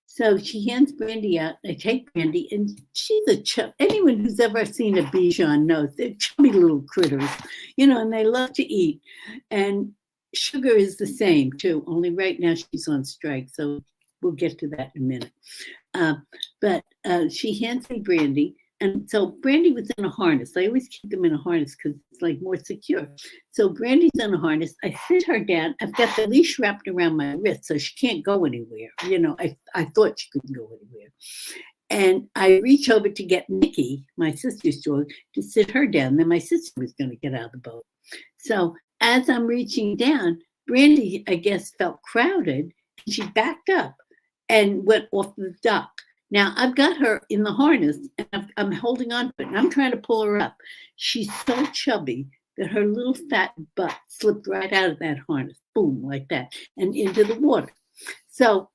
S1: So she hands Brandy out. I take Brandy, and she's a chub. Anyone who's ever seen a Bichon knows they're chubby little critters, and they love to eat. And Sugar is the same too. Only right now she's on strike, so we'll get to that in a minute. But she hands me Brandy, and so Brandy was in a harness. I always keep them in a harness because it's like more secure. So Brandy's in a harness. I sit her down. I've got the leash wrapped around my wrist, so she can't go anywhere. I thought she couldn't go anywhere. And I reach over to get Nikki, my sister's dog, to sit her down. Then my sister was going to get out of the boat. So as I'm reaching down, Brandy, I guess, felt crowded. And she backed up and went off the dock. Now, I've got her in the harness, and I'm holding on to it, and I'm trying to pull her up. She's so chubby that her little fat butt slipped right out of that harness, boom, like that, and into the water. So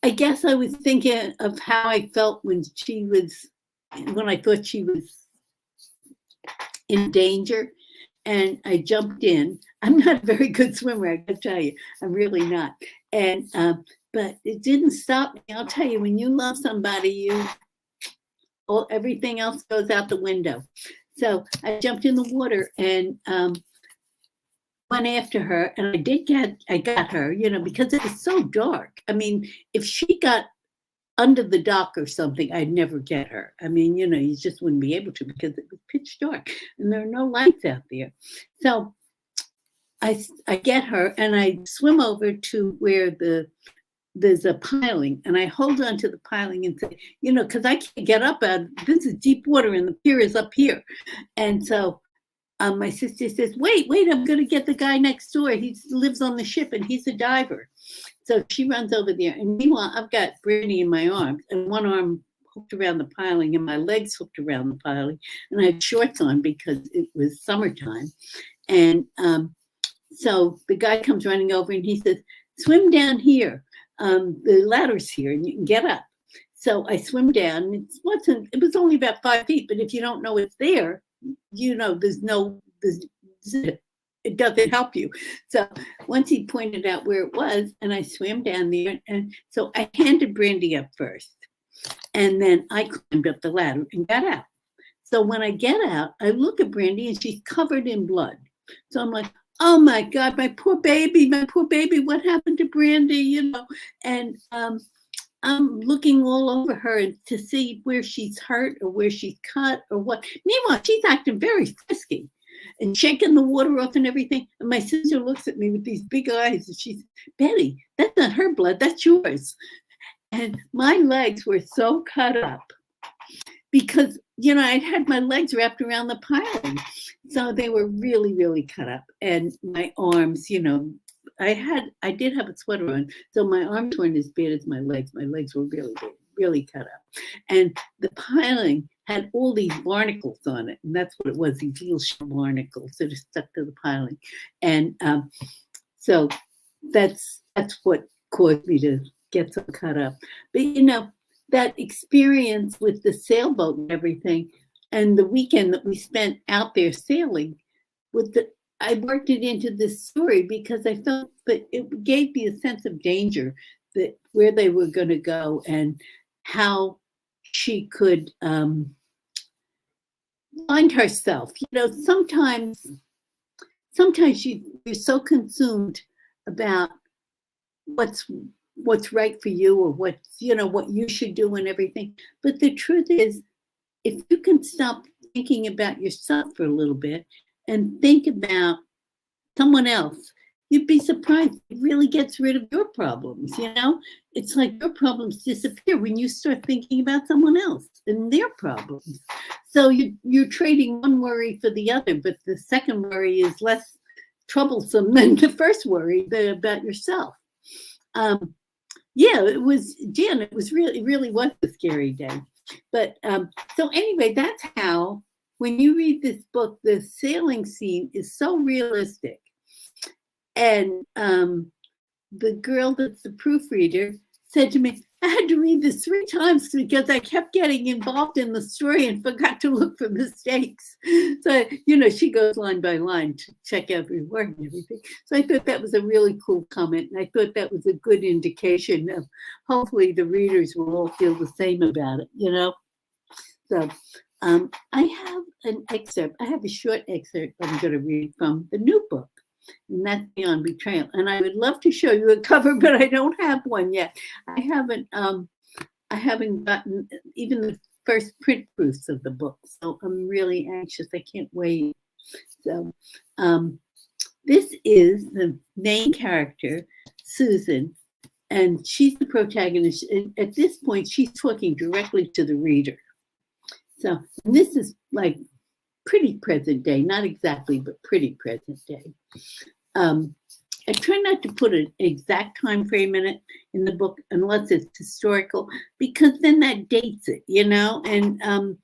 S1: I guess I was thinking of how I felt when I thought she was in danger, and I jumped in. I'm not a very good swimmer, I gotta tell you. I'm really not. And but it didn't stop me. I'll tell you, when you love somebody, everything else goes out the window. So I jumped in the water and went after her, and I got her, because it was so dark. I mean, if she got under the dock or something, I'd never get her. I mean, you just wouldn't be able to because it was pitch dark and there are no lights out there. So I get her, and I swim over to where there's a piling, and I hold on to the piling and say, because I can't get up this is deep water and the pier is up here. And so my sister says, wait, I'm going to get the guy next door. He lives on the ship and he's a diver. So she runs over there. And meanwhile, I've got Brandy in my arms, and one arm hooked around the piling and my legs hooked around the piling. And I had shorts on because it was summertime. And so the guy comes running over and he says, swim down here. The ladder's here and you can get up. So I swim down. It was only about 5 feet, but if you don't know it's there, it doesn't help you. So once he pointed out where it was, and I swam down there, and so I handed Brandy up first, and then I climbed up the ladder and got out. So when I get out, I look at Brandy, and she's covered in blood. So I'm like, oh my God, my poor baby, what happened to Brandy, And I'm looking all over her to see where she's hurt or where she's cut or what. Meanwhile, she's acting very frisky and shaking the water off and everything. And my sister looks at me with these big eyes, and she's, Betty, that's not her blood, that's yours. And my legs were so cut up because, I'd had my legs wrapped around the piling. So they were really, really cut up. And my arms, I did have a sweater on, so my arms weren't as bad as my legs. My legs were really big, really cut up. And the piling had all these barnacles on it. And that's what it was, these little barnacles that are stuck to the piling. And so that's what caused me to get so cut up. But that experience with the sailboat and everything, and the weekend that we spent out there sailing, I worked it into this story because I felt that it gave me a sense of danger, that where they were going to go and how she could find herself. Sometimes you're so consumed about what's right for you, or what you should do and everything. But the truth is, if you can stop thinking about yourself for a little bit and think about someone else, you'd be surprised. It really gets rid of your problems. It's like your problems disappear when you start thinking about someone else and their problems. So you're trading one worry for the other, but the second worry is less troublesome than the first worry about yourself. It was really was a scary day. But so anyway, that's how, when you read this book, the sailing scene is so realistic. And the girl that's the proofreader said to me, I had to read this 3 times because I kept getting involved in the story and forgot to look for mistakes. So, she goes line by line to check every word and everything. So I thought that was a really cool comment. And I thought that was a good indication of, hopefully the readers will all feel the same about it, So I have an excerpt. I have a short excerpt I'm going to read from the new book. And that's Beyond Betrayal. And I would love to show you a cover, but I don't have one yet. I haven't gotten even the first print proofs of the book. So I'm really anxious. I can't wait. So this is the main character, Susan, and she's the protagonist. And at this point, she's talking directly to the reader. So this is like pretty present day, not exactly, but pretty present day. I try not to put an exact time frame in the book, unless it's historical, because then that dates it, And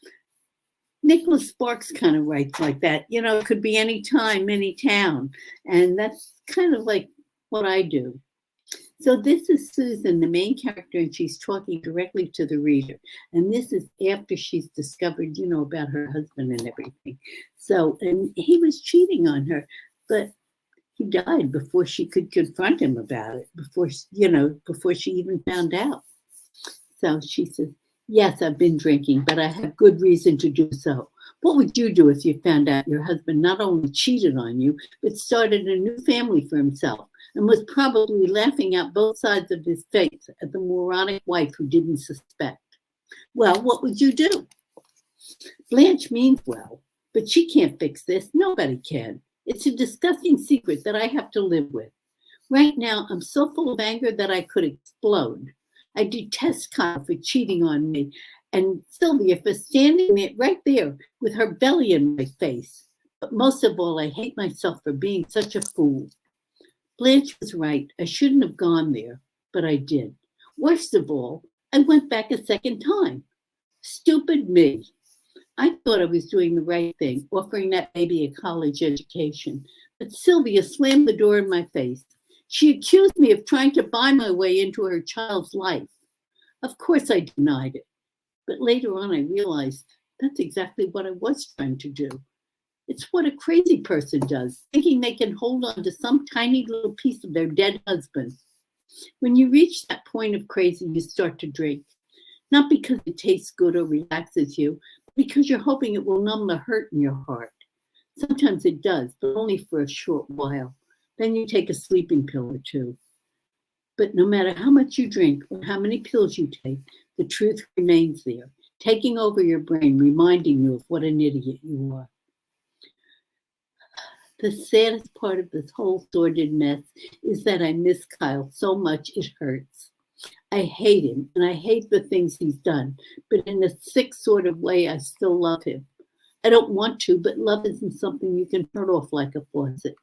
S1: Nicholas Sparks kind of writes like that, it could be any time, any town, and that's kind of like what I do. So this is Susan, the main character, and she's talking directly to the reader. And this is after she's discovered, about her husband and everything. So, and he was cheating on her, but he died before she could confront him about it, before she even found out. So she says, yes, I've been drinking, but I have good reason to do so. What would you do if you found out your husband not only cheated on you, but started a new family for himself, and was probably laughing out both sides of his face at the moronic wife who didn't suspect? Well, what would you do? Blanche means well, but she can't fix this. Nobody can. It's a disgusting secret that I have to live with. Right now, I'm so full of anger that I could explode. I detest Kyle for cheating on me, and Sylvia for standing there, right there with her belly in my face. But most of all, I hate myself for being such a fool. Blanche was right. I shouldn't have gone there, but I did. Worst of all, I went back a second time. Stupid me. I thought I was doing the right thing, offering that baby a college education. But Sylvia slammed the door in my face. She accused me of trying to buy my way into her child's life. Of course, I denied it. But later on, I realized that's exactly what I was trying to do. It's what a crazy person does, thinking they can hold on to some tiny little piece of their dead husband. When you reach that point of crazy, you start to drink. Not because it tastes good or relaxes you, but because you're hoping it will numb the hurt in your heart. Sometimes it does, but only for a short while. Then you take a sleeping pill or two. But no matter how much you drink or how many pills you take, the truth remains there, taking over your brain, reminding you of what an idiot you are. The saddest part of this whole sordid mess is that I miss Kyle so much it hurts. I hate him, and I hate the things he's done, but in a sick sort of way, I still love him. I don't want to, but love isn't something you can turn off like a faucet.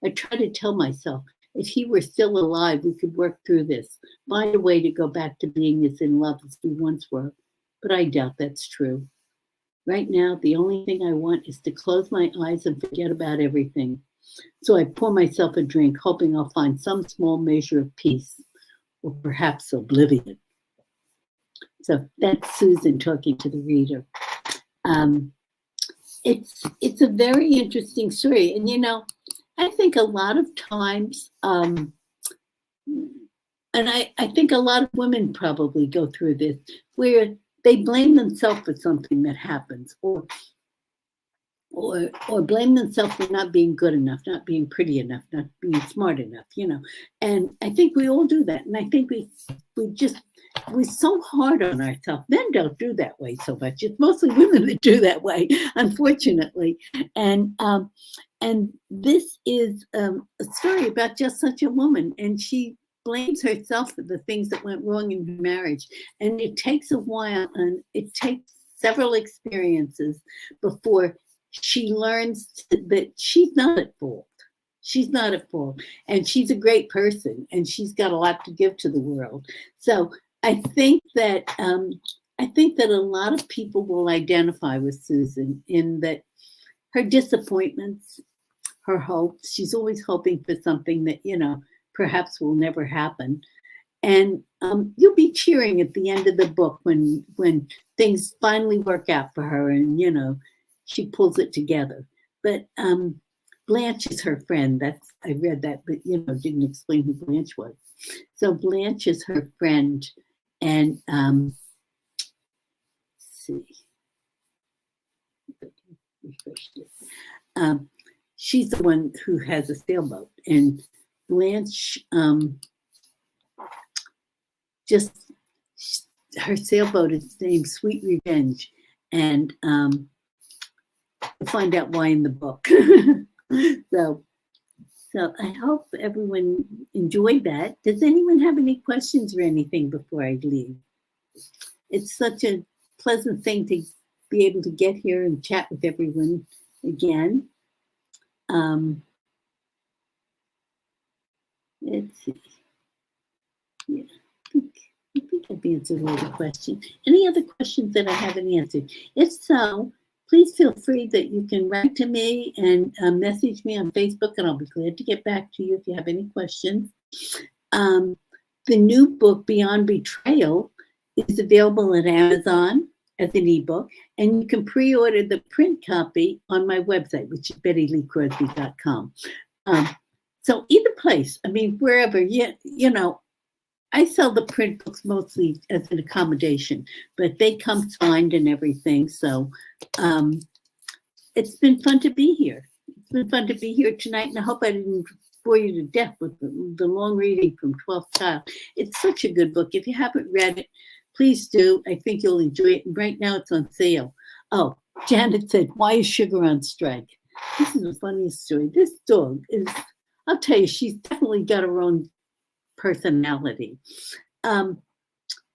S1: I try to tell myself, if he were still alive, we could work through this, find a way to go back to being as in love as we once were. But I doubt that's true. Right now, the only thing I want is to close my eyes and forget about everything. So I pour myself a drink, hoping I'll find some small measure of peace, or perhaps oblivion. So that's Susan talking to the reader. It's a very interesting story, and I think a lot of times, and I think a lot of women probably go through this, where they blame themselves for something that happens, or blame themselves for not being good enough, not being pretty enough, not being smart enough, And I think we all do that, and I think we're so hard on ourselves. Men don't do that way so much. It's mostly women that do that way, unfortunately. And this is a story about just such a woman, and she blames herself for the things that went wrong in her marriage. And it takes a while, and it takes several experiences before she learns that she's not at fault. She's not at fault, and she's a great person, and she's got a lot to give to the world. So I think that a lot of people will identify with Susan in that her disappointments, her hopes. She's always hoping for something that perhaps will never happen, and you'll be cheering at the end of the book when things finally work out for her, and she pulls it together. But Blanche is her friend. I read that, but didn't explain who Blanche was. So Blanche is her friend, and let's see, she's the one who has a sailboat, and Blanche her sailboat is named Sweet Revenge, and we'll find out why in the book. So I hope everyone enjoyed that. Does anyone have any questions or anything before I leave? It's such a pleasant thing to be able to get here and chat with everyone again. Let's see. Yeah, I think I've answered all the questions. Any other questions that I haven't answered? If so, please feel free that you can write to me and message me on Facebook, and I'll be glad to get back to you if you have any questions. The new book, Beyond Betrayal, is available at Amazon as an ebook, and you can pre-order the print copy on my website, which is BetteLeeCrosby.com. So either place, wherever, I sell the print books mostly as an accommodation, but they come signed and everything. So it's been fun to be here. It's been fun to be here tonight, and I hope I didn't bore you to death with the long reading from 12th Child. It's such a good book. If you haven't read it, please do. I think you'll enjoy it. And right now it's on sale. Oh, Janet said, why is Sugar on strike? This is the funniest story. This dog is, I'll tell you, she's definitely got her own personality. A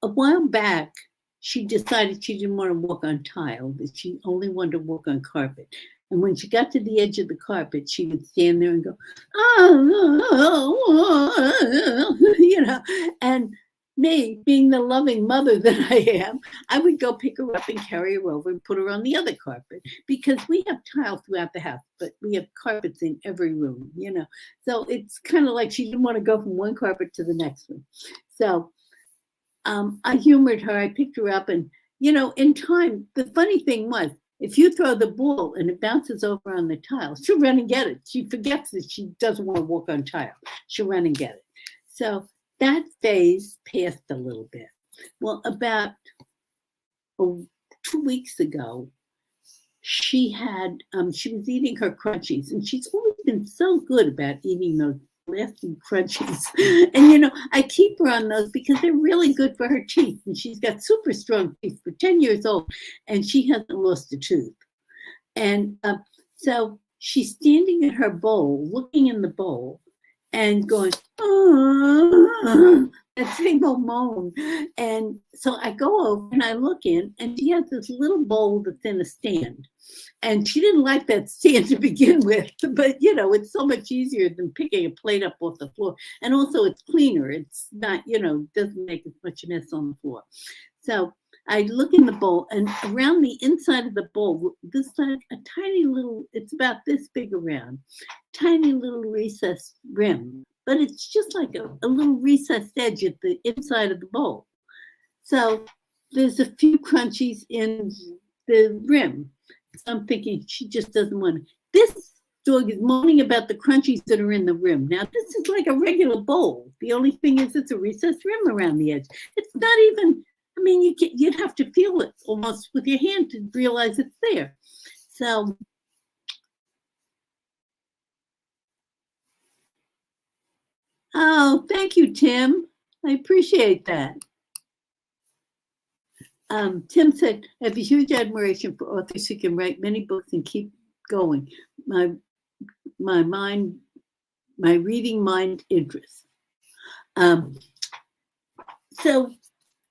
S1: while back, she decided she didn't want to walk on tile, that she only wanted to walk on carpet. And when she got to the edge of the carpet, she would stand there and go, and me, being the loving mother that I am, I would go pick her up and carry her over and put her on the other carpet, because we have tile throughout the house, but we have carpets in every room, So it's kind of like she didn't want to go from one carpet to the next one. So I humored her. I picked her up, and, in time, the funny thing was, if you throw the ball and it bounces over on the tile, she'll run and get it. She forgets that she doesn't want to walk on tile. She'll run and get it. So that phase passed a little bit. Well, about 2 weeks ago, she was eating her crunchies, and she's always been so good about eating those lasting crunchies. And I keep her on those because they're really good for her teeth, and she's got super strong teeth for 10 years old, and she hasn't lost a tooth. And so she's standing at her bowl, looking in the bowl, and going, oh, that same old moan. And so I go over and I look in, and she has this little bowl that's in a stand. And she didn't like that stand to begin with, but it's so much easier than picking a plate up off the floor. And also it's cleaner. It's not, doesn't make as much mess on the floor. So I look in the bowl, and around the inside of the bowl, there's like a tiny little, it's about this big around, tiny little recessed rim, but it's just like a little recessed edge at the inside of the bowl. So there's a few crunchies in the rim. So I'm thinking she just doesn't want it. This dog is moaning about the crunchies that are in the rim. Now, this is like a regular bowl. The only thing is it's a recessed rim around the edge. It's not even, you'd have to feel it almost with your hand to realize it's there. So, oh, thank you, Tim. I appreciate that. Tim said, I have a huge admiration for authors who can write many books and keep going. My reading mind interest. So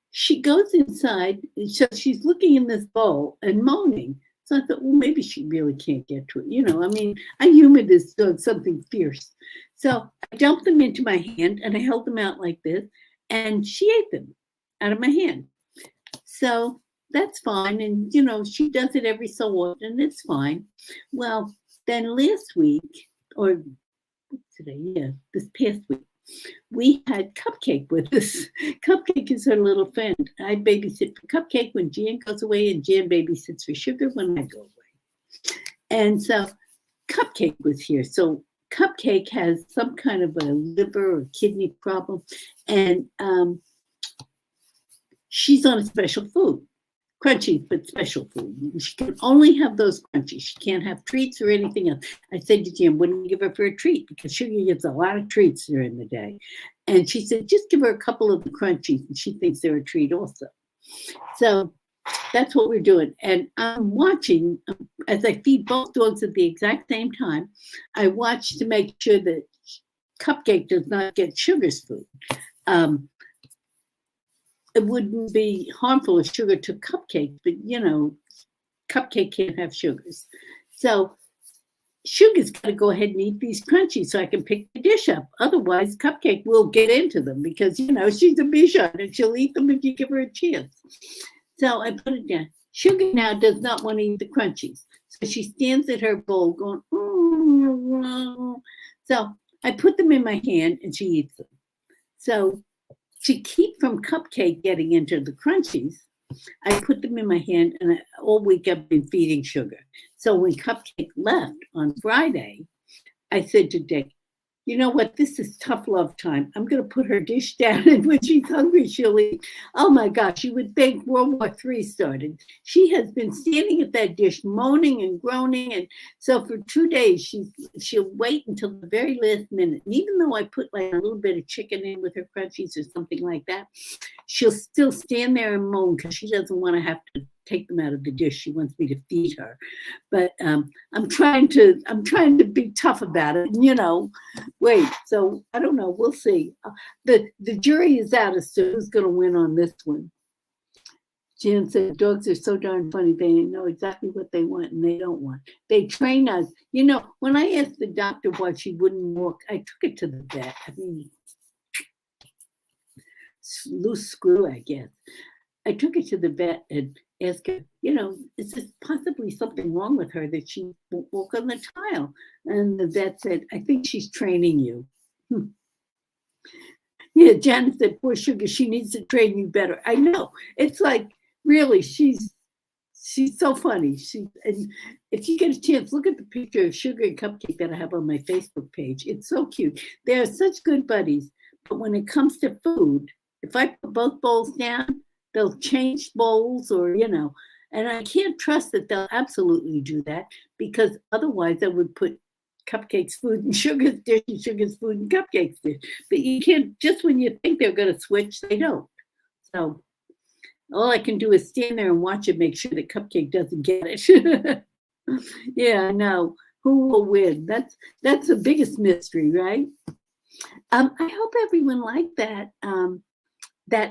S1: she goes inside, so she's looking in this bowl and moaning. So I thought, well, maybe she really can't get to it. I humored this dog something fierce. So I dumped them into my hand and I held them out like this, and she ate them out of my hand. So that's fine. And, she does it every so often. It's fine. Well, then last week, or today, this past week, we had Cupcake with us. Cupcake is her little friend. I babysit for Cupcake when Jan goes away, and Jan babysits for Sugar when I go away. And so Cupcake was here. So Cupcake has some kind of a liver or kidney problem, and she's on a special food. Crunchies, but special food. She can only have those crunchies. She can't have treats or anything else. I said to Jim, what do you give her for a treat? Because Sugar gets a lot of treats during the day. And she said, just give her a couple of the crunchies, and she thinks they're a treat also. So that's what we're doing. And I'm watching, as I feed both dogs at the exact same time, I watch to make sure that Cupcake does not get Sugar's food. It wouldn't be harmful if Sugar took Cupcake, but Cupcake can't have sugars. So Sugar's got to go ahead and eat these crunchies so I can pick the dish up. Otherwise, Cupcake will get into them because, she's a Bichon and she'll eat them if you give her a chance. So I put it down. Sugar now does not want to eat the crunchies. So she stands at her bowl going, oh. So I put them in my hand and she eats them. So to keep from Cupcake getting into the crunchies, I put them in my hand, and all week I've been feeding Sugar. So when Cupcake left on Friday, I said to Dick, you know what, this is tough love time. I'm going to put her dish down, and when she's hungry, she'll eat. Oh my gosh, you would think World War III started. She has been standing at that dish, moaning and groaning, and so for 2 days, she'll wait until the very last minute. And even though I put like a little bit of chicken in with her crunchies or something like that, she'll still stand there and moan because she doesn't want to have to take them out of the dish. She wants me to feed her, but I'm trying to be tough about it. Wait. So I don't know. We'll see. The jury is out as to who's going to win on this one. Jan said, dogs are so darn funny. They know exactly what they want and they don't want. They train us. When I asked the doctor why she wouldn't walk, I took it to the vet. Loose screw, I guess. I took it to the vet and asked her, is this possibly something wrong with her that she won't walk on the tile? And the vet said, I think she's training you. Yeah, Janet said, poor Sugar, she needs to train you better. I know. It's like, really, she's so funny. And if you get a chance, look at the picture of Sugar and Cupcake that I have on my Facebook page. It's so cute. They are such good buddies. But when it comes to food, if I put both bowls down, they'll change bowls and I can't trust that they'll absolutely do that because otherwise I would put Cupcake's food in Sugar's dish and Sugar's food in Cupcake's dish. But you can't, just when you think they're going to switch, they don't. So all I can do is stand there and watch it, make sure that Cupcake doesn't get it. Yeah, I know. Who will win? That's the biggest mystery, right? I hope everyone liked that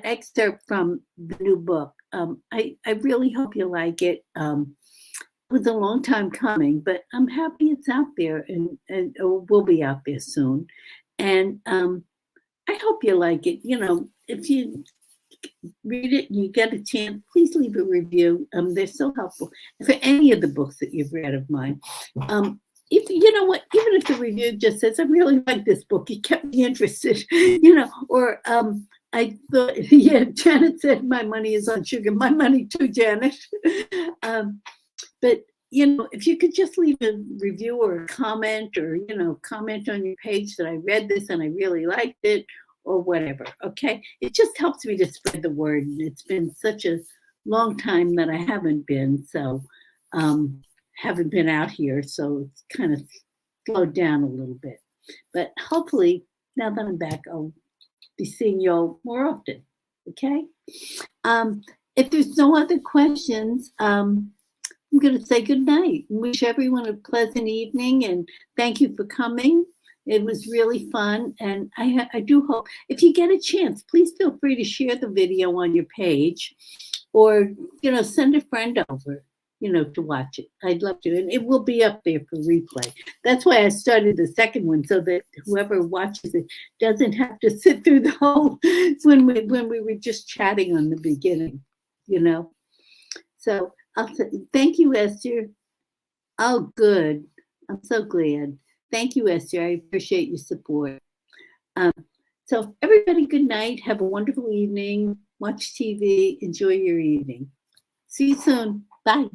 S1: excerpt from the new book. I really hope you like it. It was a long time coming, but I'm happy it's out there and will be out there soon. And I hope you like it. If you read it and you get a chance, please leave a review. They're so helpful for any of the books that you've read of mine. If you know what, even if the review just says, "I really like this book, it kept me interested," or I thought, yeah, Janet said, "My money is on sugar." My money too, Janet. But if you could just leave a review or a comment, or comment on your page that I read this and I really liked it, or whatever. Okay, it just helps me to spread the word. And it's been such a long time that I haven't been, so haven't been out here, so it's kind of slowed down a little bit. But hopefully, now that I'm back, I'll be seeing y'all more often. Okay. If there's no other questions, I'm going to say good night and wish everyone a pleasant evening. And thank you for coming. It was really fun. And I do hope, if you get a chance, please feel free to share the video on your page, or, send a friend over, to watch it. I'd love to. And it will be up there for replay. That's why I started the second one, so that whoever watches it doesn't have to sit through the whole, when we were just chatting on the beginning, So I'll say, thank you, Esther. Oh, good. I'm so glad. Thank you, Esther. I appreciate your support. So everybody, good night. Have a wonderful evening. Watch TV. Enjoy your evening. See you soon. Bye.